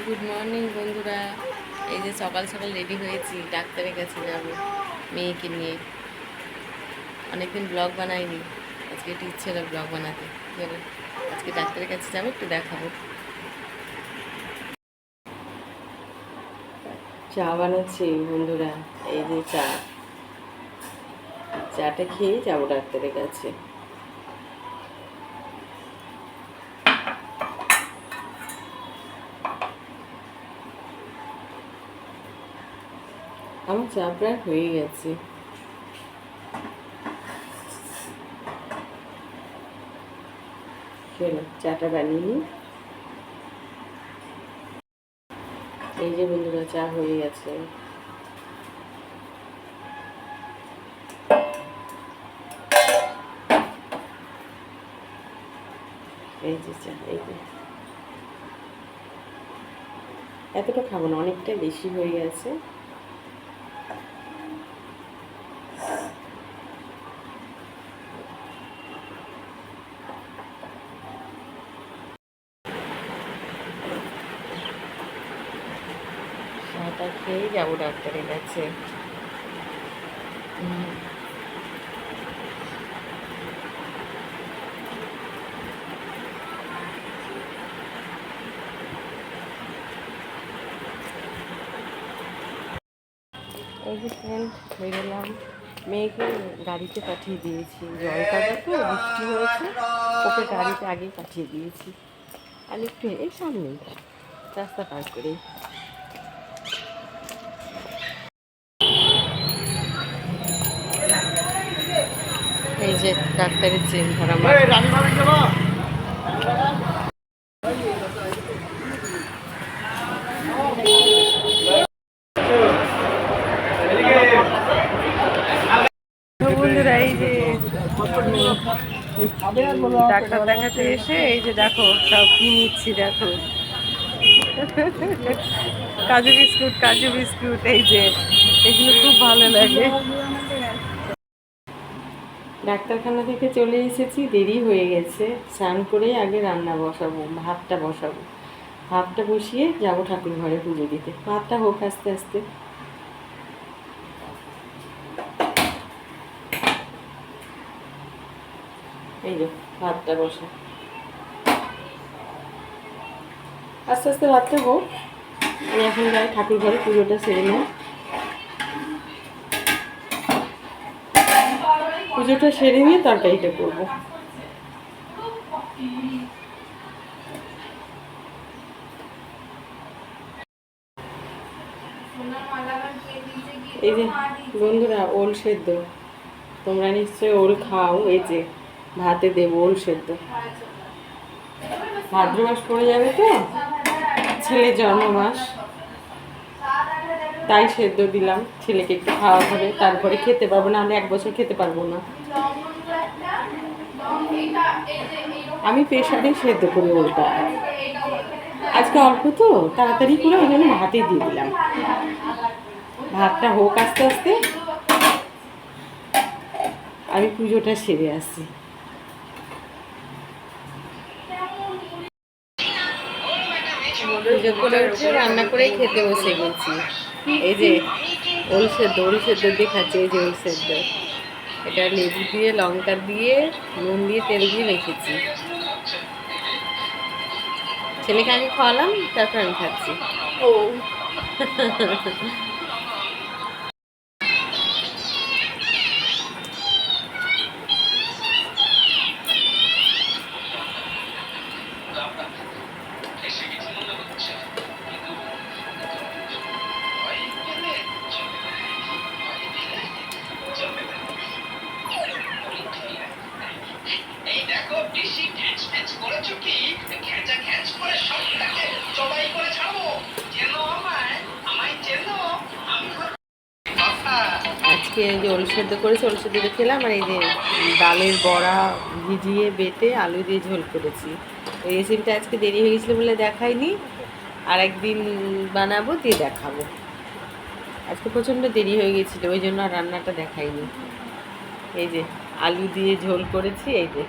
Good morning বন্ধুরা। এই যে সকাল সকাল রেডি হয়েছি, ডাক্তারের কাছে যাব মেয়েকে নিয়ে। অনেকদিন ব্লগ বানাইনি, আজকে একটু ইচ্ছে হলো ব্লগ বানাতে। চলো আজকে ডাক্তারের কাছে যাবো, একটু দেখাবো। চা বানাচ্ছি বন্ধুরা, এই যে চাটা খেয়ে যাবো ডাক্তারের কাছে। আমার চা প্রায় হয়ে গেছে। চলো চাটা বানিয়ে নিই। এই যে বন্ধুরা, চা হয়ে গেছে। এই যে চা, এই যে এতটা খাবো না, অনেকটা বেশি হয়ে গেছে। চাটা খেয়ে যাবো ডাক্তারের কাছে। এই যে ফ্রেন্ড, বেরোলাম। মেয়েকে গাড়িতে পাঠিয়ে দিয়েছি, জলকাটা তো বৃষ্টি হয়েছে, ওকে গাড়িতে আগেই পাঠিয়ে দিয়েছি। আর একটু এই সামনে রাস্তা পার করে। এই যে ডাক্তারের চেন ধরা বন্ধুরা, এই যে ডাক্তার দেখাতে এসে এই যে দেখো সব কি নিচ্ছি, দেখো কাজু বিস্কুট, কাজু বিস্কুট। এই যে এগুলো খুব ভালো লাগে। ডাক্তারখানা থেকে চলে এসেছি, দেরি হয়ে গেছে। স্নান করে আগে রান্না বসাবো, ভাতটা বসাবো। ভাতটা বসিয়ে যাবো ঠাকুর ঘরে পুজো দিতে। ভাতটা হোক আস্তে আস্তে। এই যে ভাতটা বসা, আস্তে আস্তে ভাতটা হোক। আমি এখন যাই ঠাকুর ঘরে, পুজোটা সেরে নিই। পুজোটা সেরে নিয়ে তরকারিটা করবো। এই যে বন্ধুরা, ওল সেদ্ধ। তোমরা নিশ্চয়ই ওল খাও। এই যে ভাতে দেবো ওল সেদ্ধ। ভাদ্র মাস পড়ে যাবে তো, ছেলের জন্ম মাস, তাই সেদ্ধ দিলাম। ছেলেকে একটু খাওয়া হবে, তারপরে খেতে পারবো, না হলে 1 বছর খেতে পারবো না। আমি প্রেশারে সেদ্ধ করি ওলটা। আজকে অল্প তো, তাড়াতাড়ি করে ওই জন্য ভাতে দিয়ে দিলাম। ভাতটা হোক আস্তে আস্তে, আমি পুজোটা সেরে আসি। পুজো করে উঠে রান্না করেই খেতে বসে গেছি। এই যে ওল সেদ্ধ, ওল সেদ্ধ দিয়ে খাচ্ছি। এই যে ওল সেদ্ধ, এটা লেবু দিয়ে, লঙ্কা দিয়ে, নুন দিয়ে, তেল দিয়ে রেখেছি। ছেলেকে আগে খাওয়ালাম, তারপর আমি খাচ্ছি। ও আজকে যে ওল সেদ্ধ করেছি, ওল সেদ্ধ খেলাম। আর এই যে ডালের বড়া ভিজিয়ে বেটে আলু দিয়ে ঝোল করেছি। ওই রেসিপিটা আজকে দেরি হয়ে গেছিলো বলে দেখাইনি, আর একদিন বানাবো, দিয়ে দেখাবো। আজকে প্রচণ্ড দেরি হয়ে গেছিলো, ওই জন্য আর রান্নাটা দেখাইনি। এই যে আলু দিয়ে ঝোল করেছি, এই যে